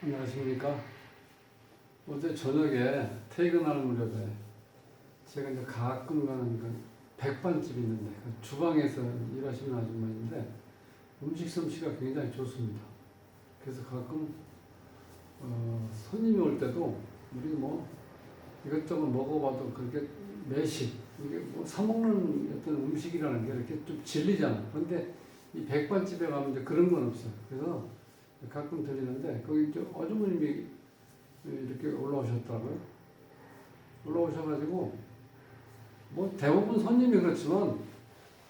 안녕하십니까. 어제 저녁에 퇴근하는 무렵에 제가 이제 가끔 가는 그 백반집이 있는데 그 주방에서 일하시는 아줌마인데 음식 솜씨가 굉장히 좋습니다. 그래서 가끔 손님이 올 때도 우리 뭐 이것저것 먹어봐도 그렇게 매식 이게 뭐 사 먹는 어떤 음식이라는 게 이렇게 좀 질리잖아. 그런데 이 백반집에 가면 이제 그런 건 없어요. 그래서 가끔 들리는데 거기 이제 아주머님이 이렇게 올라오셨더라고요. 올라오셔가지고 뭐 대부분 손님이 그렇지만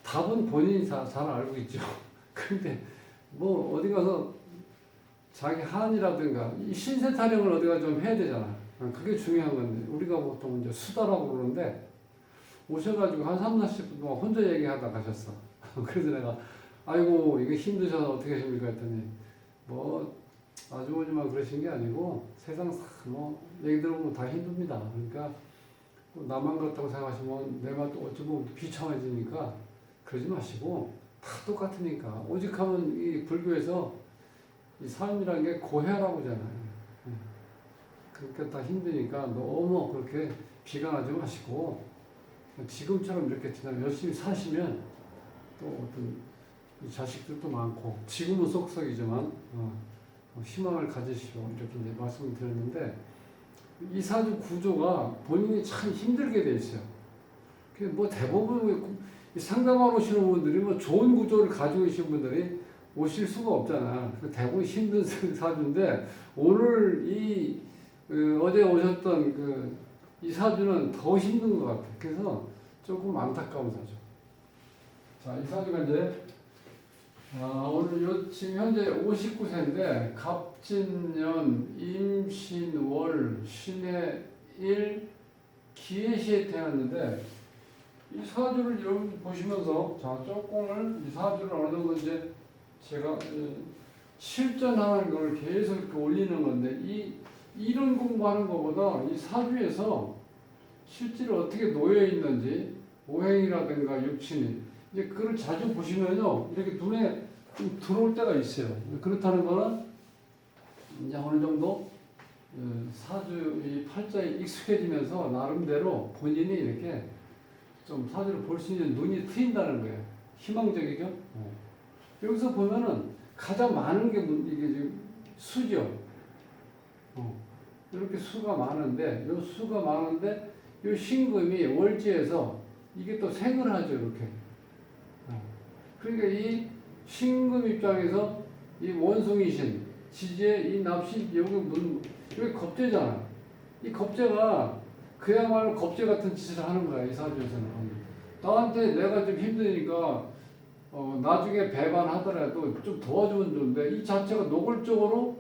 답은 본인이 잘 알고 있죠. 그런데 뭐 어디 가서 자기 한이라든가 이 신세 타령을 어디가 좀 해야 되잖아. 그게 중요한 건데 우리가 보통 이제 수다라고 그러는데 오셔가지고 한 3, 40분 동안 혼자 얘기하다 가셨어. 그래서 내가 아이고 이게 힘드셔서 어떻게 하십니까 했더니 뭐 아주머니만 그러신 게 아니고 세상 뭐 얘기 들어보면 다 힘듭니다. 그러니까 나만 그렇다고 생각하시면 내 말도 어찌 보면 비참해지니까 그러지 마시고 다 똑같으니까 오직하면 이 불교에서 이 삶이라는 게 고해라고 하잖아요. 그러니까 다 힘드니까 너무 그렇게 비관하지 마시고 지금처럼 이렇게 그냥 열심히 사시면 또 어떤 자식들도 많고 지금은 쏙쏙이지만 희망을 가지시오 이렇게 이제 말씀을 드렸는데 이 사주 구조가 본인이 참 힘들게 돼 있어요. 뭐 대부분 상담하러 오시는 분들이 뭐 좋은 구조를 가지고 계신 분들이 오실 수가 없잖아. 대부분 힘든 사주인데 오늘 어제 오셨던 이 사주는 더 힘든 것 같아. 그래서 조금 안타까운 사주. 자, 이 사주가 이제 오늘 지금 현재 59세인데 갑진년 임신월 신의 일 기해시에 태어났는데 이 사주를 여러분 보시면서 자 조금을 이 사주를 어느 정도 이제 제가 실전하는 걸 계속 이렇게 올리는 건데 이 이론 공부하는 것보다 이 사주에서 실제로 어떻게 놓여 있는지 오행이라든가 육친이 이제 그걸 자주 보시면요 이렇게 눈에 좀 들어올 때가 있어요. 그렇다는 거는 이제 어느 정도 사주 이 팔자에 익숙해지면서 나름대로 본인이 이렇게 좀 사주를 볼 수 있는 눈이 트인다는 거예요. 희망적이죠. 여기서 보면은 가장 많은 게 이게 지금 수죠. 이렇게 수가 많은데 요 수가 많은데 요 신금이 월지에서 이게 또 생을 하죠 이렇게. 그러니까 이 신금 입장에서 이 원숭이신 지지의 이 납신 여기 겁재잖아. 이 겁재가 그야말로 겁재 같은 짓을 하는 거야 이 사주에서는. 나한테 내가 좀 힘드니까 나중에 배반하더라도 좀 도와주면 좋은데 이 자체가 노골적으로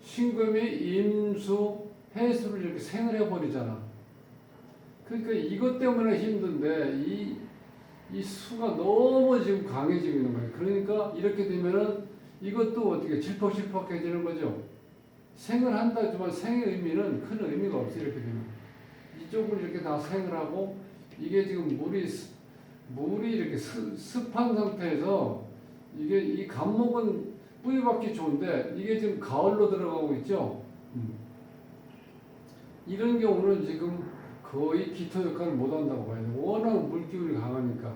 신금이 임수 해수를 이렇게 생을 해버리잖아. 그러니까 이것 때문에 힘든데 이 수가 너무 지금 강해지고 있는 거예요. 그러니까 이렇게 되면은 이것도 어떻게 질퍽질퍽해지는 거죠. 생을 한다지만 생의 의미는 큰 의미가 없어요. 이렇게 되면 이쪽을 이렇게 다 생을 하고 이게 지금 물이 이렇게 습한 상태에서 이게 이 간목은 뿌리박기 좋은데 이게 지금 가을로 들어가고 있죠. 이런 경우는 지금 거의 기토 역할을 못 한다고 봐요. 워낙 물기운이 강하니까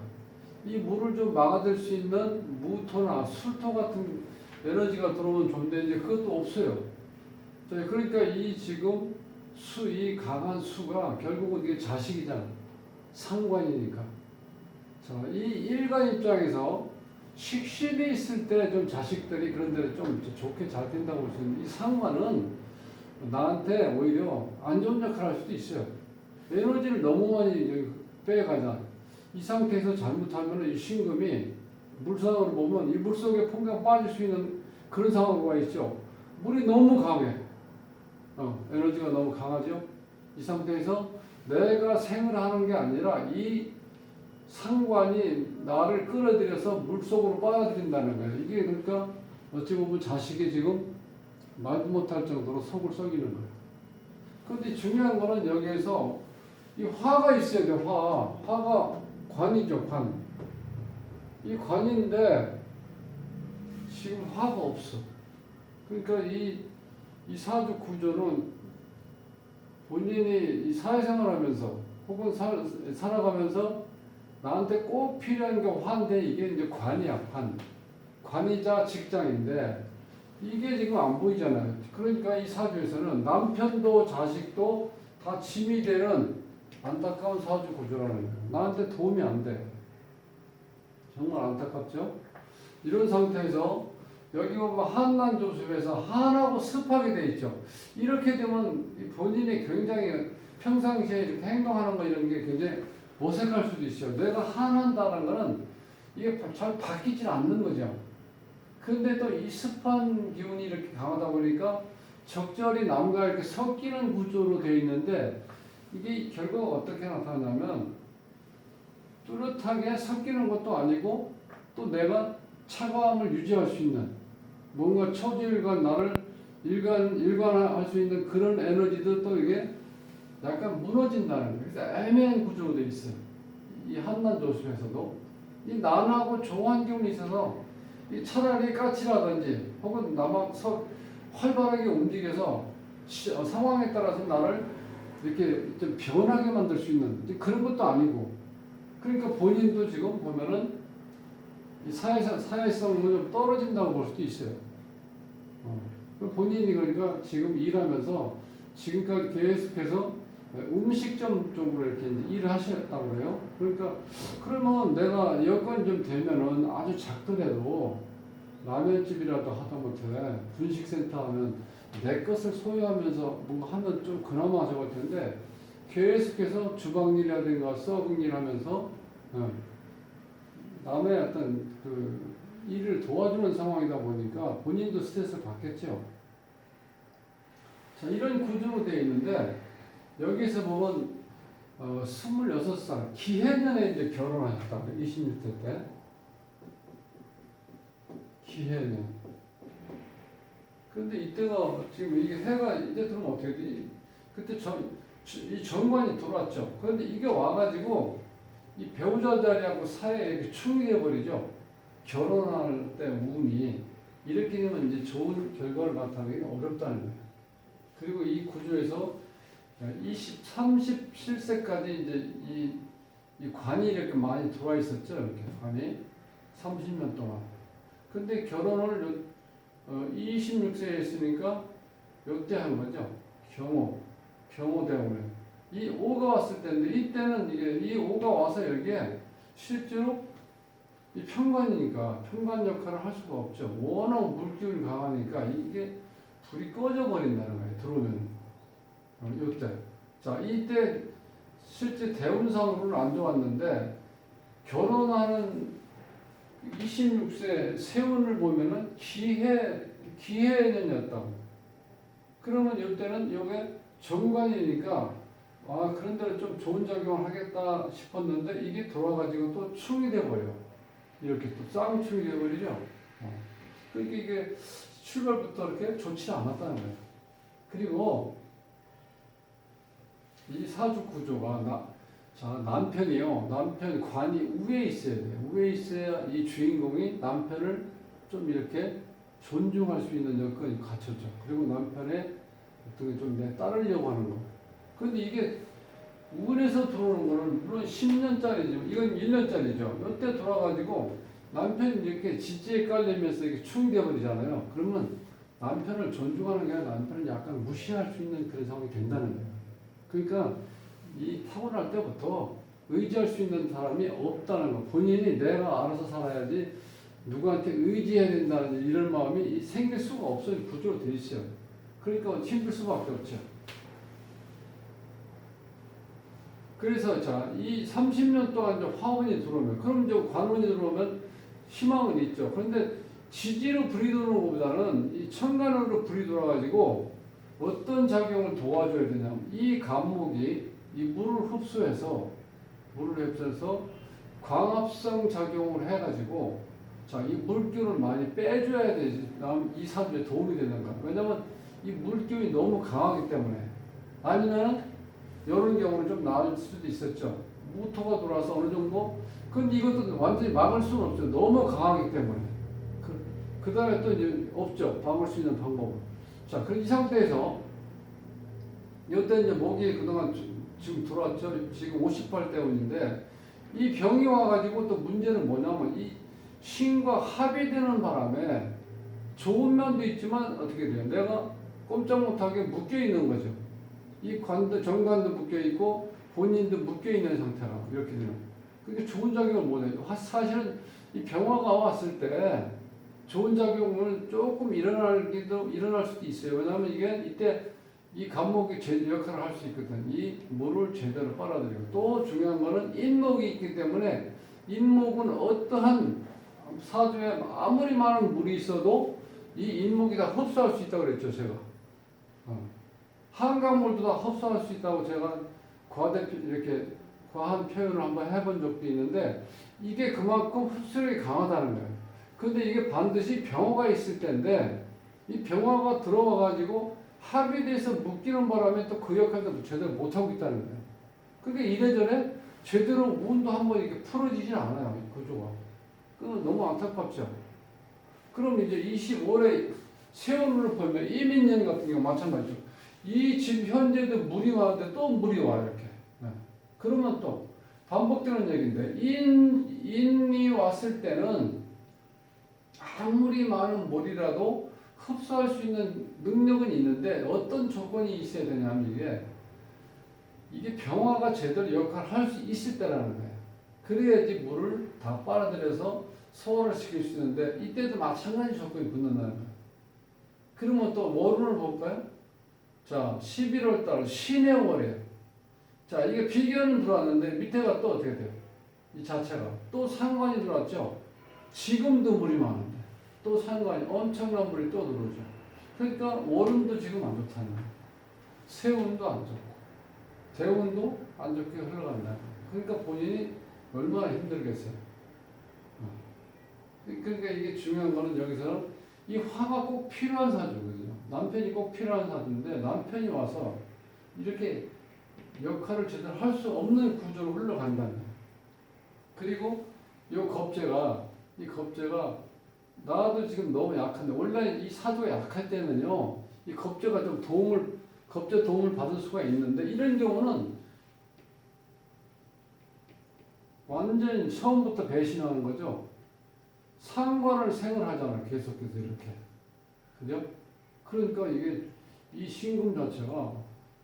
이 물을 좀 막아줄 수 있는 무토나 술토 같은 에너지가 들어오면 좋은데 이제 그것도 없어요. 자, 그러니까 이 지금 이 강한 수가 결국은 이게 자식이잖아. 상관이니까. 자, 이 일간 입장에서 식신이 있을 때 좀 자식들이 그런 데를 좀 좋게 잘 된다고 볼 수 있는 이 상관은 나한테 오히려 안 좋은 역할을 할 수도 있어요. 에너지를 너무 많이 빼가자. 이 상태에서 잘못하면 이 신금이 물상으로 보면 이 물속에 풍경 빠질 수 있는 그런 상황으로 와 있죠. 물이 너무 강해. 에너지가 너무 강하죠. 이 상태에서 내가 생을 하는 게 아니라 이 상관이 나를 끌어들여서 물속으로 빨아들인다는 거예요. 이게 그러니까 어찌 보면 자식이 지금 말도 못할 정도로 속을 썩이는 거예요. 그런데 중요한 거는 여기에서 이 화가 있어야 돼. 화가 관이죠. 관. 이 관인데 지금 화가 없어. 그러니까 이 이 사주 구조는 본인이 이 사회생활하면서 혹은 살아가면서 나한테 꼭 필요한 게 화인데 이게 이제 관이야, 관. 관이자 직장인데 이게 지금 안 보이잖아요. 그러니까 이 사주에서는 남편도 자식도 다 짐이 되는 안타까운 사주 구조라는 거예요. 나한테 도움이 안 돼. 정말 안타깝죠? 이런 상태에서 여기 보면 한난조수에서 한하고 습하게 돼 있죠. 이렇게 되면 본인이 굉장히 평상시에 이렇게 행동하는 거 이런 게 굉장히 어색할 수도 있어요. 내가 한한다는 거는 이게 잘 바뀌질 않는 거죠. 그런데 또 이 습한 기운이 이렇게 강하다 보니까 적절히 남과 이렇게 섞이는 구조로 되어 있는데 이게 결과가 어떻게 나타나냐면 뚜렷하게 섞이는 것도 아니고 또 내가 차가움을 유지할 수 있는 뭔가 초지일관 나를 일관할 수 있는 그런 에너지도 또 이게 약간 무너진다는 거예요. 그래서 애매한 구조로 되어 있어요. 이 한난조수에서도 이 난하고 조한 기운이 있어서 이 차라리 까칠하든지 혹은 활발하게 움직여서 상황에 따라서 나를 이렇게 좀 변하게 만들 수 있는 그런 것도 아니고 그러니까 본인도 지금 보면은 이 사회성은 좀 떨어진다고 볼 수도 있어요. 본인이 그러니까 지금 일하면서 지금까지 계속해서 음식점 쪽으로 이렇게 일을 하셨다고 그래요. 그러니까 그러면 내가 여건이 좀 되면은 아주 작더라도 라면집이라도 하다못해 분식센터 하면 내 것을 소유하면서 뭔가 하면 좀 그나마 좋을 텐데 계속해서 주방 일이라든가 서빙 일 하면서 남의 어떤 그 일을 도와주는 상황이다 보니까 본인도 스트레스를 받겠죠. 자, 이런 구조로 되어 있는데 여기서 보면 26살 기해년에 이제 결혼하셨다. 26세 때 기해년. 그런데 이때가 지금 이게 해가 이제 들어오면 어떻게 되지? 그때 이 정관이 들어왔죠. 그런데 이게 와가지고 이 배우자 자리하고 사이에 이렇게 충이 돼버리죠. 결혼할 때 운이 이렇게 되면 이제 좋은 결과를 나타내기 어렵다는 거예요. 그리고 이 구조에서 37세까지 이제 이 관이 이렇게 많이 들어와 있었죠. 이렇게 관이 30년 동안. 근데 결혼을 26세에 했으니까 요때 한 거죠. 경호대원에. 이 5가 왔을 때인데 이때는 이 5가 와서 여기에 실제로 이 편관이니까 편관 역할을 할 수가 없죠. 워낙 물기운이 강하니까 이게 불이 꺼져 버린다는 거예요. 들어오면 이때. 자, 이때 실제 대운상으로는 안 좋았는데 결혼하는 26세 세운을 보면은 기해년이었다고. 그러면 이때는 이게 정관이니까 그런 데는 좀 좋은 작용을 하겠다 싶었는데 이게 돌아가지고 또 충이 돼버려. 이렇게 또 쌍충이 돼버리죠. 그러니까 이게 출발부터 이렇게 좋지 않았다는 거예요. 그리고 이 사주 구조가 남편이요. 남편 관이 우에 있어야 돼요. 우에 있어야 이 주인공이 남편을 좀 이렇게 존중할 수 있는 여건이 갖춰져. 그리고 남편의 어떤 게 좀 따르려고 하는 거. 그런데 이게 운에서 들어오는 거는 물론 10년짜리죠. 이건 1년짜리죠. 이때 돌아가지고 남편이 이렇게 지지에 깔리면서 이렇게 충이 되어버리잖아요. 그러면 남편을 존중하는 게 아니라 남편을 약간 무시할 수 있는 그런 상황이 된다는 거예요. 그러니까 이 타고날 때부터 의지할 수 있는 사람이 없다는 거. 본인이 내가 알아서 살아야지 누구한테 의지해야 된다는 이런 마음이 생길 수가 없어요. 구조로 돼 있어요. 그러니까 힘들 수밖에 없죠. 그래서 이 30년 동안 이제 화운이 들어오면, 그럼 이제 관운이 들어오면 희망은 있죠. 그런데 지지로 불이 들어오는 것보다는 이 천간으로 불이 돌아가지고 어떤 작용을 도와줘야 되냐면 이 간목이 이 물을 흡수해서 광합성 작용을 해가지고 이 물기운을 많이 빼줘야 되지. 이 사주에 도움이 되는 거야. 왜냐면 이 물기운이 너무 강하기 때문에. 아니면 이런 경우는 좀 나을 수도 있었죠. 무토가 들어와서 어느 정도. 근데 이것도 완전히 막을 수는 없죠. 너무 강하기 때문에. 그 다음에 또 이제 없죠. 막을 수 있는 방법은. 자, 그럼 이 상태에서 이때 이제 목이 그동안 지금 들어왔죠. 지금 58대운인데 이 병이 와가지고 또 문제는 뭐냐면 이 신과 합의되는 바람에 좋은 면도 있지만 어떻게 돼요? 내가 꼼짝 못하게 묶여 있는 거죠. 이 관도 정관도 묶여 있고 본인도 묶여 있는 상태라 이렇게 돼요. 그게 좋은 작용을 못 해요. 사실은 이 병화가 왔을 때 좋은 작용을 조금 일어날 수도 있어요. 왜냐하면 이게 이때 이 간목이 제대로 역할을 할 수 있거든. 이 물을 제대로 빨아들이고 또 중요한 거는 인목이 있기 때문에 인목은 어떠한 사주에 아무리 많은 물이 있어도 이 인목이 다 흡수할 수 있다고 그랬죠, 제가. 한강물도 다 흡수할 수 있다고 제가 이렇게 과한 표현을 한번 해본 적도 있는데 이게 그만큼 흡수력이 강하다는 거예요. 근데 이게 반드시 병화가 있을 때인데 이 병화가 들어와 가지고 합의돼서 묶이는 바람에 또 그 역할도 제대로 못하고 있다는 거예요. 그러니까 이래저래 제대로 운도 한번 이렇게 풀어지진 않아요, 이 구조가. 그 너무 안타깝죠. 그럼 이제 25월에 세월을 보면 이민년 같은 경우 마찬가지죠. 이 지금 현재도 물이 와는데 또 물이 와요, 이렇게. 네. 그러면 또 반복되는 얘기인데 인이 왔을 때는 아무리 많은 물이라도 흡수할 수 있는 능력은 있는데 어떤 조건이 있어야 되냐면 이게 병화가 제대로 역할을 할 수 있을 때라는 거예요. 그래야지 물을 다 빨아들여서 소화를 시킬 수 있는데 이때도 마찬가지 조건이 붙는다는 거예요. 그러면 또 월운을 볼까요? 자, 11월 달 신의 월이에요. 자, 이게 비견은 들어왔는데 밑에가 또 어떻게 돼요? 이 자체가 또 상관이 들어왔죠. 지금도 물이 많은데 또 상관이 엄청난 물이 또 들어오죠. 그러니까 월운도 지금 안 좋다는 거예요. 세운도 안 좋고 대운도 안 좋게 흘러간다. 그러니까 본인이 얼마나 힘들겠어요. 그러니까 이게 중요한 거는 여기서 이 화가 꼭 필요한 사주거든요. 남편이 꼭 필요한 사주인데 남편이 와서 이렇게 역할을 제대로 할 수 없는 구조로 흘러간다는 거예요. 그리고 이 겁재가 나도 지금 너무 약한데 원래 이 사주가 약할 때는요 이 겁재가 좀 겁재 도움을 받을 수가 있는데 이런 경우는 완전히 처음부터 배신하는 거죠. 상관을 생을 하잖아요. 계속해서 이렇게. 그죠? 그러니까 이게 이 신금 자체가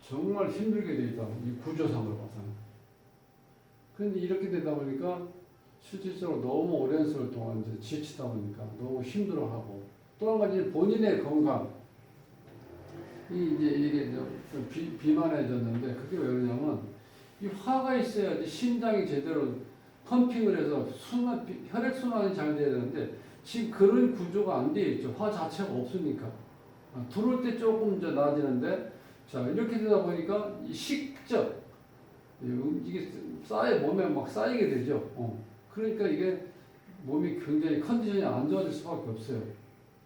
정말 힘들게 돼 있다. 이 구조상으로 봐서는. 그런데 이렇게 되다 보니까 실질적으로 너무 오랜 세월 동안 이제 지치다 보니까 너무 힘들어하고 또 한 가지 본인의 건강 이게 좀 비만해졌는데 그게 왜 그러냐면 이 화가 있어야지 심장이 제대로 펌핑을 해서 혈액순환이 잘 돼야 되는데 지금 그런 구조가 안 되어 있죠. 화 자체가 없으니까. 들어올 때 조금 이제 나아지는데 자 이렇게 되다 보니까 이 식적 이게 몸에 막 쌓이게 되죠. 그러니까 이게 몸이 굉장히 컨디션이 안 좋아질 수밖에 없어요.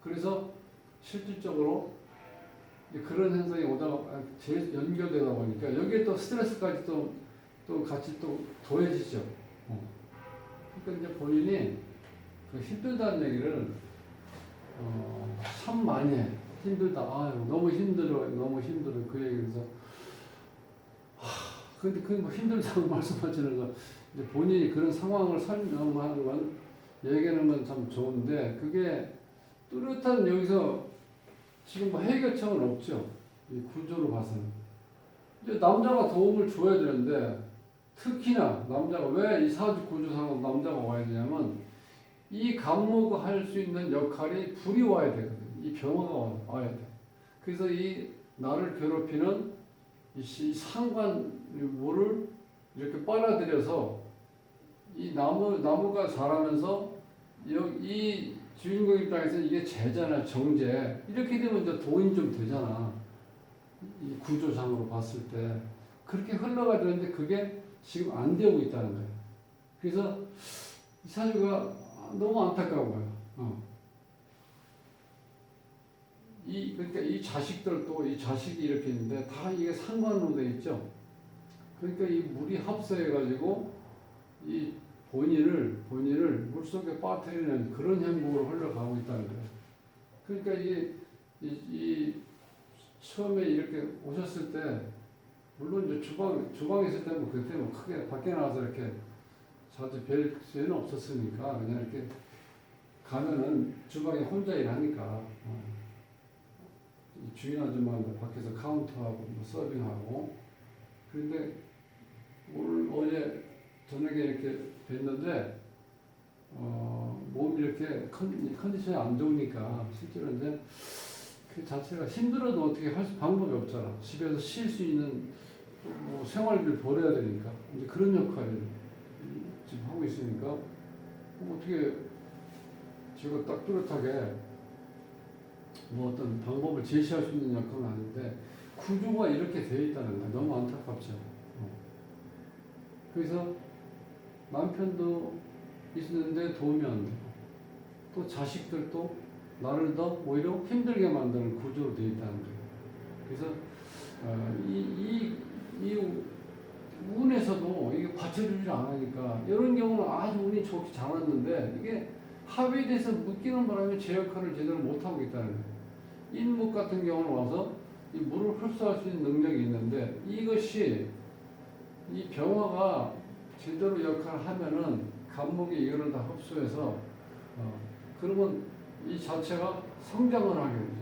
그래서 실질적으로 그런 현상이 오다가 연결되다 보니까 여기에 또 스트레스까지 또 같이 또 더해지죠. 그러니까 이제 본인이 그 힘들다는 얘기를 참 많이 해. 힘들다. 아유, 너무 힘들어. 그 얘기에서 근데 그 뭐 힘들다고 말씀하시는 거 이제 본인이 그런 상황을 설명하는 건 얘기하는 건 참 좋은데 그게 뚜렷한 여기서 지금 뭐 해결책은 없죠. 이 구조로 봐서는. 이제 남자가 도움을 줘야 되는데 특히나 남자가 왜 이 사주 구조상으로 남자가 와야 되냐면 이 간목을 할 수 있는 역할이 불이 와야 되거든요. 이 병화가 와야 돼. 그래서 이 나를 괴롭히는 이 상관물을 이렇게 빨아들여서 이 나무가 자라면서 이 주인공 입장에서 이게 재잖아, 정제. 이렇게 되면 이제 도움이 좀 되잖아. 이 구조상으로 봤을 때. 그렇게 흘러가야 되는데 그게 지금 안 되고 있다는 거예요. 그래서 이 사주가 너무 안타까워요. 그러니까 이 자식들도 이 자식이 이렇게 있는데 다 이게 상관으로 돼 있죠. 그러니까 이 물이 합세해가지고 이 본인을 물속에 빠뜨리는 그런 행복으로 흘러가고 있다는 거예요. 그러니까 이 처음에 이렇게 오셨을 때 물론 이제 주방에 있을 때는 그때 뭐 크게 밖에 나가서 이렇게 자주 뵐 수는 없었으니까 그냥 이렇게 가면은 주방에 혼자 일하니까 이 주인 아줌마는 밖에서 카운터하고 뭐 서빙하고 그런데 오늘 어제 저녁에 이렇게 뵀는데 몸이 이렇게 컨디션이 안 좋으니까 실제로 이제 그 자체가 힘들어도 어떻게 할 방법이 없잖아. 집에서 쉴 수 있는 뭐 생활비를 벌어야 되니까 이제 그런 역할을 지금 하고 있으니까 어떻게 제가 딱 뚜렷하게 뭐 어떤 방법을 제시할 수 있는 역할은 아닌데 구조가 이렇게 되어 있다는 게 너무 안타깝죠. 그래서 남편도 있는데 도움이 안 되고 또 자식들도 나를 더 오히려 힘들게 만드는 구조로 되어 있다는 거예요. 그래서 이 운에서도 이게 받쳐주질 않으니까 이런 경우는 아주 운이 좋게 잘 왔는데 이게 합의에 대해서 묶이는 바람에 제 역할을 제대로 못하고 있다는 거예요. 인목 같은 경우는 와서 이 물을 흡수할 수 있는 능력이 있는데 이것이 이 병화가 제대로 역할을 하면은 간목이 이거를 다 흡수해서 그러면 이 자체가 성장을 하게 되죠.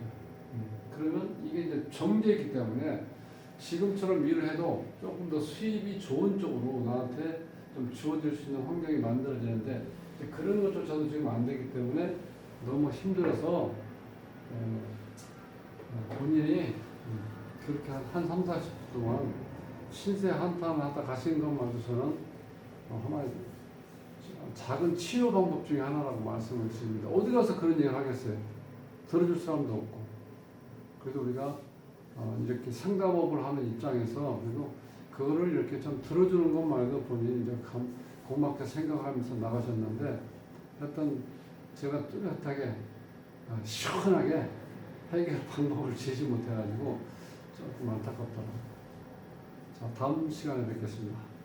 그러면 이게 이제 정제이기 때문에 지금처럼 일을 해도 조금 더 수입이 좋은 쪽으로 나한테 좀 주어질 수 있는 환경이 만들어지는데 그런 것조차도 지금 안 되기 때문에 너무 힘들어서 본인이 그렇게 한 3, 40분 동안 신세 한탄을 하다 가신 것만으로서는 하나의 작은 치료 방법 중에 하나라고 말씀을 드립니다. 어디 가서 그런 얘기를 하겠어요. 들어줄 사람도 없고. 그래도 우리가 이렇게 상담업을 하는 입장에서 그래도 그거를 이렇게 좀 들어주는 것만 해도 본인이 이제 고맙게 생각하면서 나가셨는데 하여튼 제가 뚜렷하게 시원하게 해결 방법을 제시 못해가지고 조금 안타깝더라고요. 자, 다음 시간에 뵙겠습니다.